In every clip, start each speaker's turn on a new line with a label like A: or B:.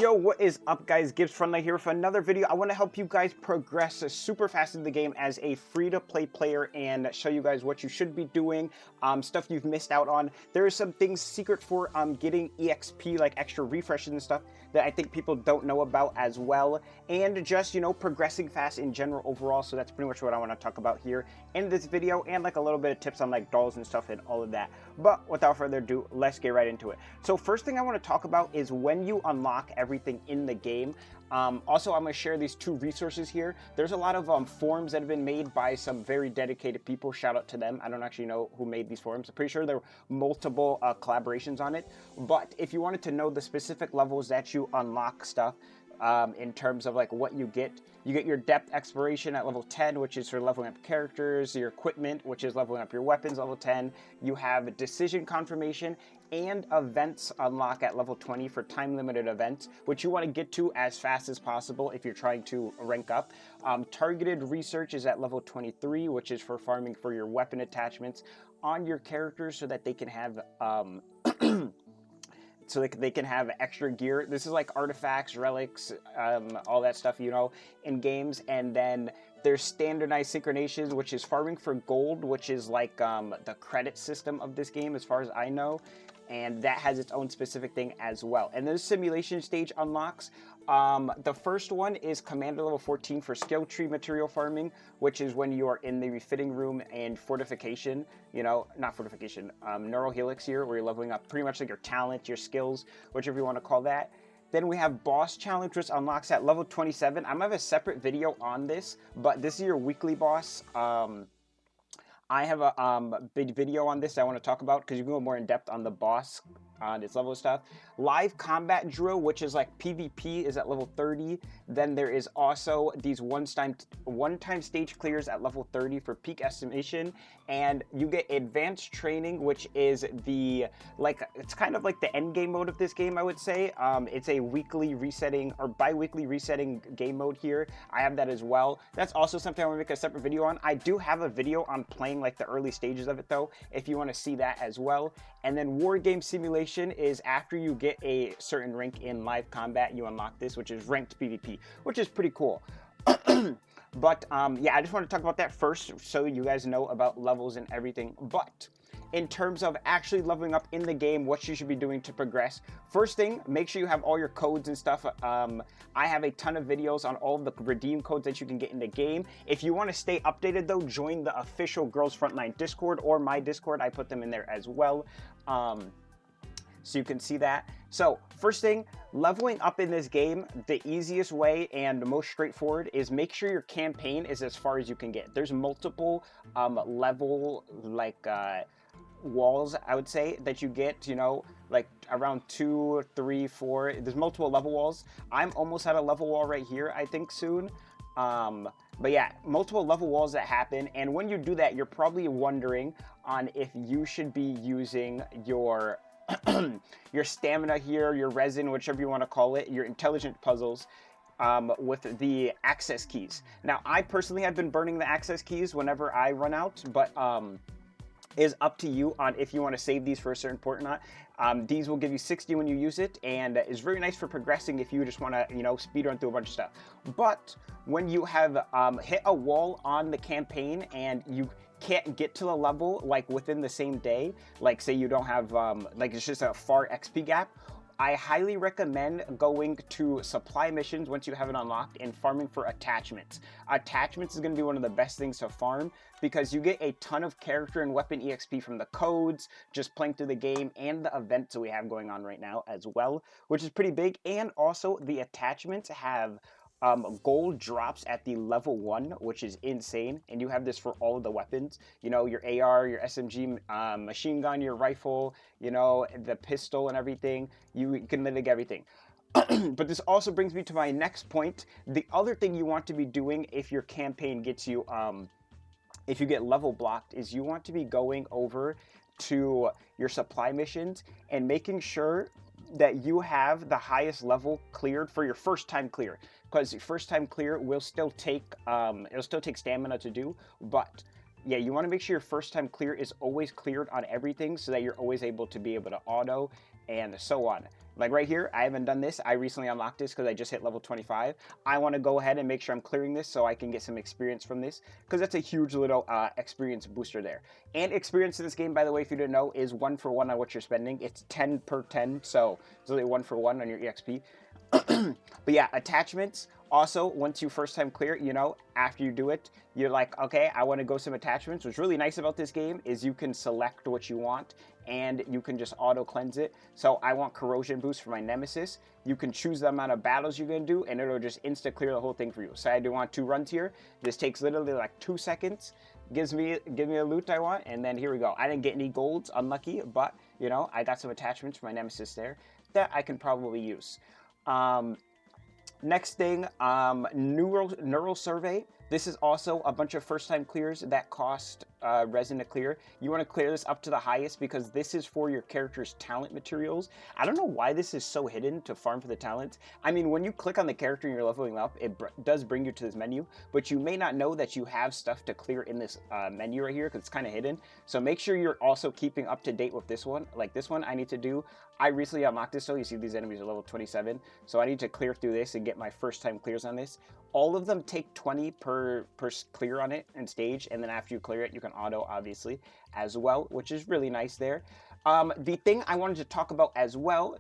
A: Yo, what is up, guys? Gibbs Frontline here for another video. I want to help you guys progress super fast in the game as a free-to-play player and show you guys what you should be doing, stuff you've missed out on. There are some things secret for getting EXP, like extra refreshes and stuff, that I think people don't know about as well, and just, progressing fast in general overall. So that's pretty much what I want to talk about here in this video, and like a little bit of tips on like dolls and stuff and all of that. But without further ado, let's get right into it. So first thing I want to talk about is when you unlock everything in the game. Also, I'm going to share these two resources here. There's a lot of forums that have been made by some very dedicated people. Shout out to them. I don't actually know who made these forums. I'm pretty sure there were multiple collaborations on it. But if you wanted to know the specific levels that you unlock stuff, in terms of like what you get your depth exploration at level 10, which is for leveling up characters, your equipment, which is leveling up your weapons, level 10. You have decision confirmation and events unlock at level 20 for time limited events, which you want to get to as fast as possible if you're trying to rank up. Targeted research is at level 23, which is for farming for your weapon attachments on your characters so that they can have they can have extra gear. This is like artifacts, relics, all that stuff, in games. And then there's standardized synchronations, which is farming for gold, which is like the credit system of this game, as far as I know. And that has its own specific thing as well. And then simulation stage unlocks. The first one is Commander level 14 for skill tree material farming, which is when you are in the refitting room and fortification, not fortification, neural helix here, where you're leveling up pretty much like your talent, your skills, whichever you want to call that. Then we have boss challenge, which unlocks at level 27. I'm gonna have a separate video on this, but this is your weekly boss. I have a big video on this I want to talk about because you can go more in depth on the boss, on its level of stuff. Live combat drill, which is like PvP, is at level 30. Then there is also these one-time stage clears at level 30 for peak estimation, and you get advanced training, which is it's kind of like the end game mode of this game, I would say. It's a weekly resetting or bi-weekly resetting game mode here. I have that as well. That's also something I want to make a separate video on. I do have a video on playing like the early stages of it though, if you want to see that as well. And then war game simulation is after you get a certain rank in live combat, you unlock this, which is ranked PvP, which is pretty cool. But yeah, I just want to talk about that first so you guys know about levels and everything. But in terms of actually leveling up in the game, what you should be doing to progress. First thing, make sure you have all your codes and stuff. I have a ton of videos on all of the redeem codes that you can get in the game. If you want to stay updated though, join the official Girls Frontline Discord or my Discord. I put them in there as well. So you can see that. So first thing, leveling up in this game, the easiest way and the most straightforward is make sure your campaign is as far as you can get. There's multiple level walls, I would say, that you get, like around 2, 3, 4. There's multiple level walls. I'm almost at a level wall right here, I think soon. But yeah, multiple level walls that happen, and when you do that, you're probably wondering on if you should be using your your stamina here, your resin, whichever you want to call it, your intelligent puzzles, with the access keys. Now, I personally have been burning the access keys whenever I run out, but is up to you on if you want to save these for a certain point or not. These will give you 60 when you use it, and is very nice for progressing if you just want to, speed run through a bunch of stuff. But when you have hit a wall on the campaign and you can't get to the level like within the same day, like say you don't have it's just a far XP gap, I highly recommend going to supply missions once you have it unlocked and farming for attachments. Attachments is going to be one of the best things to farm because you get a ton of character and weapon EXP from the codes, just playing through the game, and the events that we have going on right now as well, which is pretty big. And also the attachments have gold drops at the level 1, which is insane, and you have this for all of the weapons, your AR, your SMG, machine gun, your rifle, the pistol and everything. You can literally get everything. But this also brings me to my next point. The other thing you want to be doing if your campaign gets you if you get level blocked is you want to be going over to your supply missions and making sure that you have the highest level cleared for your first time clear, because your first time clear will still take stamina to do. But yeah, you want to make sure your first time clear is always cleared on everything so that you're always able to be able to auto and so on. Like right here, I haven't done this. I recently unlocked this because I just hit level 25. I want to go ahead and make sure I'm clearing this so I can get some experience from this, because that's a huge little experience booster there. And experience in this game, by the way, if you didn't know, is 1-for-1 on what you're spending. It's 10 per 10, so it's only 1-for-1 on your EXP. But yeah, attachments. Also, once you first time clear, you know, after you do it, you're like, okay, I want to go some attachments. What's really nice about this game is you can select what you want and you can just auto cleanse it. So I want corrosion boost for my nemesis. You can choose the amount of battles you're going to do and it'll just insta clear the whole thing for you. So I do want 2 runs here. This takes literally like 2 seconds. Give me a loot I want, and then here we go. I didn't get any golds, unlucky, but you know, I got some attachments for my nemesis there that I can probably use. Next thing, neural survey. This is also a bunch of first-time clears that cost resin to clear. You want to clear this up to the highest because this is for your character's talent materials. I don't know why this is so hidden to farm for the talents. I mean, when you click on the character and you're leveling up, it does bring you to this menu, but you may not know that you have stuff to clear in this menu right here because it's kind of hidden. So make sure you're also keeping up to date with this one. Like this one I need to do. I recently unlocked this, so you see these enemies are level 27. So I need to clear through this and get my first-time clears on this. All of them take 20 per clear on it in stage, and then after you clear it, you can auto, obviously, as well, which is really nice there. The thing I wanted to talk about as well,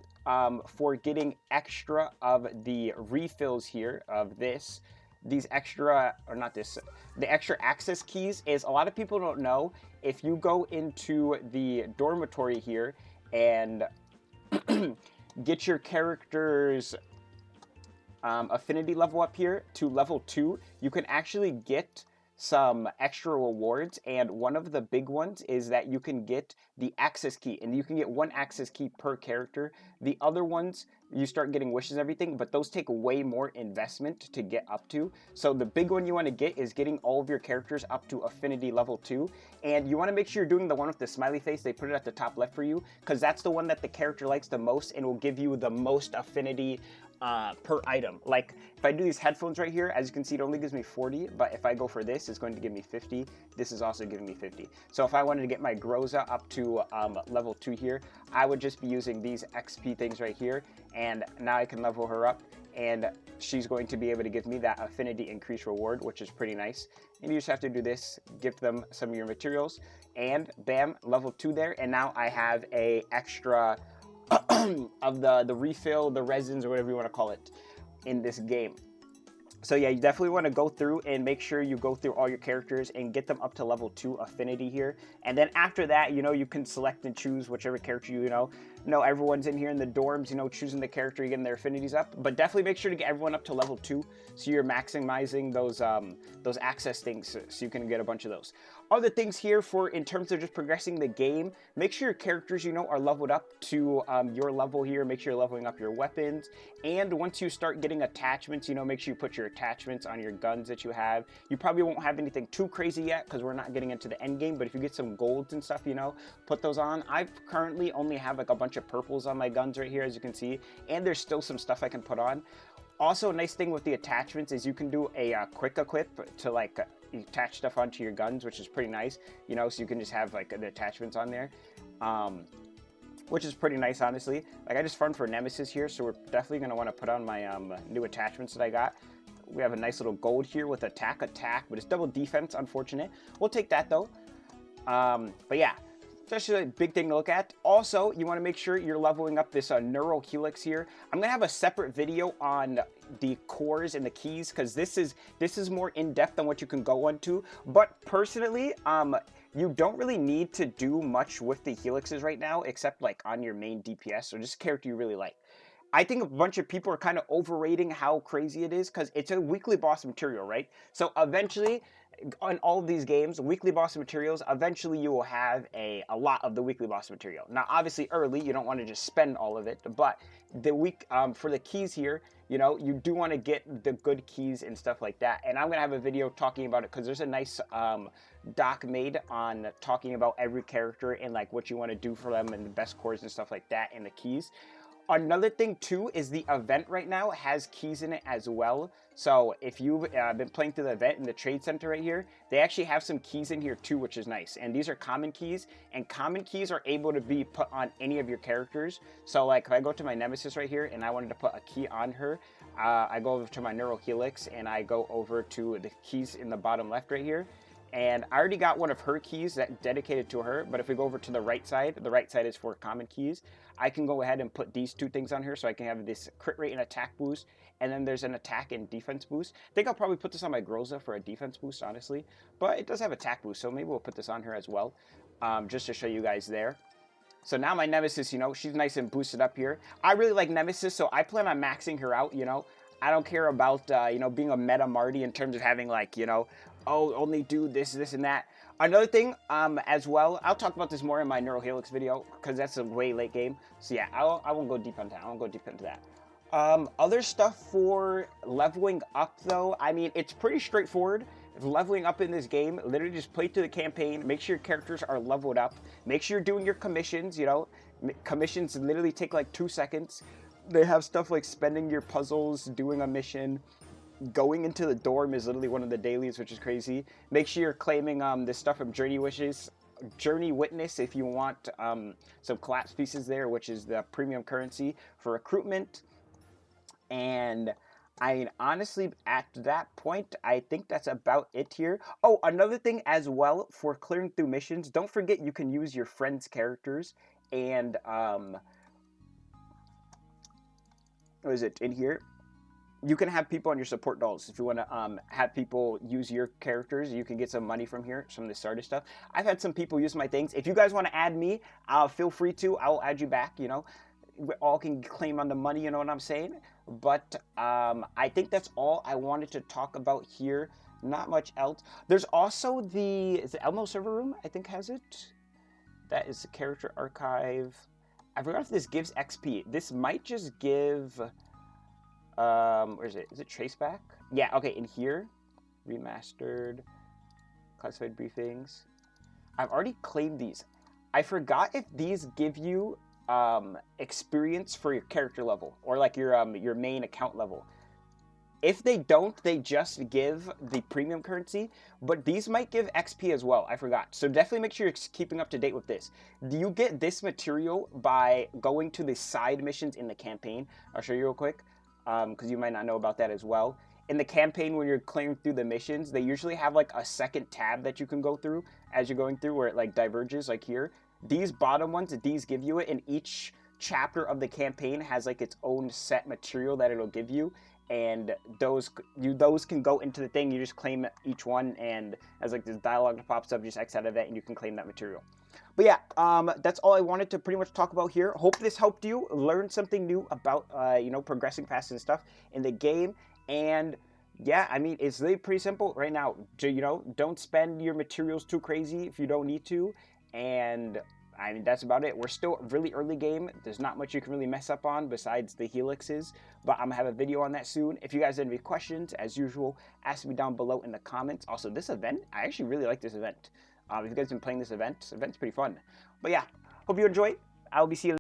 A: for getting extra of the refills here of this, these extra, or not this, the extra access keys is, a lot of people don't know, if you go into the dormitory here and get your character's affinity level up here to level 2, you can actually get some extra rewards, and one of the big ones is that you can get the access key, and you can get 1 access key per character. The other ones, you start getting wishes and everything, but those take way more investment to get up to. So the big one you want to get is getting all of your characters up to affinity level 2, and you want to make sure you're doing the one with the smiley face. They put it at the top left for you because that's the one that the character likes the most and will give you the most affinity per item. Like if I do these headphones right here, as you can see, it only gives me 40, but if I go for this, it's going to give me 50. This is also giving me 50. So if I wanted to get my Groza up to level 2 here, I would just be using these XP things right here, and now I can level her up, and she's going to be able to give me that affinity increase reward, which is pretty nice. And you just have to do this, give them some of your materials, and bam, level 2 there, and now I have a extra of the refill, the resins, or whatever you want to call it in this game. So yeah, you definitely want to go through and make sure you go through all your characters and get them up to level 2 affinity here. And then after that, you know, you can select and choose whichever character you know. Everyone's in here in the dorms, you know, choosing the character, you're getting their affinities up. But definitely make sure to get everyone up to level 2 so you're maximizing those access things so you can get a bunch of those. Other things here for in terms of just progressing the game, make sure your characters, you know, are leveled up to your level here. Make sure you're leveling up your weapons. And once you start getting attachments, you know, make sure you put your attachments on your guns that you have. You probably won't have anything too crazy yet because we're not getting into the end game, but if you get some golds and stuff, you know, put those on. I currently only have like a bunch of purples on my guns right here, as you can see, and there's still some stuff I can put on. Also, a nice thing with the attachments is you can do a quick equip to like attach stuff onto your guns, which is pretty nice, you know, so you can just have like the attachments on there, which is pretty nice, honestly. Like I just farmed for Nemesis here, so we're definitely going to want to put on my new attachments that I got. We have a nice little gold here with attack, but it's double defense, unfortunate. We'll take that though. But yeah, that's just a big thing to look at. Also, you want to make sure you're leveling up this neural helix here. I'm going to have a separate video on the cores and the keys because this is more in-depth than what you can go into. But personally, you don't really need to do much with the helixes right now except like on your main DPS or just a character you really like. I think a bunch of people are kind of overrating how crazy it is because it's a weekly boss material, right? So eventually, on all of these games, weekly boss materials, eventually you will have a lot of the weekly boss material. Now, obviously early, you don't want to just spend all of it, but for the keys here, you know, you do want to get the good keys and stuff like that. And I'm going to have a video talking about it because there's a nice doc made on talking about every character and like what you want to do for them and the best cores and stuff like that and the keys. Another thing too is the event right now has keys in it as well. So if you've been playing through the event in the trade center right here, they actually have some keys in here too, which is nice. And these are common keys, and common keys are able to be put on any of your characters. So like if I go to my Nemesis right here and I wanted to put a key on her, I go over to my Neural Helix and I go over to the keys in the bottom left right here. And I already got one of her keys that dedicated to her, but if we go over to the right side is for common keys. I can go ahead and put these two things on here so I can have this crit rate and attack boost, and then there's an attack and defense boost. I think I'll probably put this on my Groza for a defense boost, honestly, but it does have attack boost, so maybe we'll put this on her as well, just to show you guys there. So now my Nemesis, you know, she's nice and boosted up here. I really like Nemesis, so I plan on maxing her out, you know. I don't care about, you know, being a meta Marty in terms of having, like, you know, oh, only do this, this, and that. Another thing, as well, I'll talk about this more in my Neural Helix video, because that's a way late game. So yeah, I won't go deep into that. I won't go deep into that. Other stuff for leveling up, though, I mean, it's pretty straightforward. Leveling up in this game, literally just play through the campaign, make sure your characters are leveled up, make sure you're doing your commissions, you know. Commissions literally take like 2 seconds. They have stuff like spending your puzzles, doing a mission. Going into the dorm is literally one of the dailies, which is crazy. Make sure you're claiming this stuff from Journey Witness if you want some collapse pieces there, which is the premium currency for recruitment. And I mean, honestly, at that point, I think that's about it here. Oh, another thing as well for clearing through missions, don't forget you can use your friends' characters. And what is it in here? You can have people on your support dolls. If you want to have people use your characters, you can get some money from here, some of the starter stuff. I've had some people use my things. If you guys want to add me, feel free to. I'll add you back, you know. We all can claim on the money, you know what I'm saying? But I think that's all I wanted to talk about here. Not much else. There's also is the Elmo server room, I think, has it. That is the character archive. I forgot if this gives XP. This might just give... where is it? Is it Traceback? Yeah, okay, in here. Remastered. Classified briefings. I've already claimed these. I forgot if these give you experience for your character level or like your main account level. If they don't, they just give the premium currency, but these might give XP as well. I forgot. So definitely make sure you're keeping up to date with this. You get this material by going to the side missions in the campaign. I'll show you real quick, because you might not know about that as well. In the campaign, when you're clearing through the missions, they usually have like a second tab that you can go through as you're going through where it like diverges, like here. These bottom ones, these give you it, and each chapter of the campaign has like its own set material that it'll give you. And those can go into the thing. You just claim each one, and as like this dialogue that pops up, just X out of it, and you can claim that material. But yeah, that's all I wanted to pretty much talk about here. Hope this helped you learn something new about you know, progressing fast and stuff in the game. And yeah, I mean, it's really pretty simple right now. You know, don't spend your materials too crazy if you don't need to. And I mean, that's about it. We're still really early game. There's not much you can really mess up on besides the helixes, but I'm gonna have a video on that soon. If you guys have any questions, as usual, ask me down below in the comments. Also, this event, I actually really like this event. If you guys have been playing this event's pretty fun. But yeah, hope you enjoy. I'll be seeing you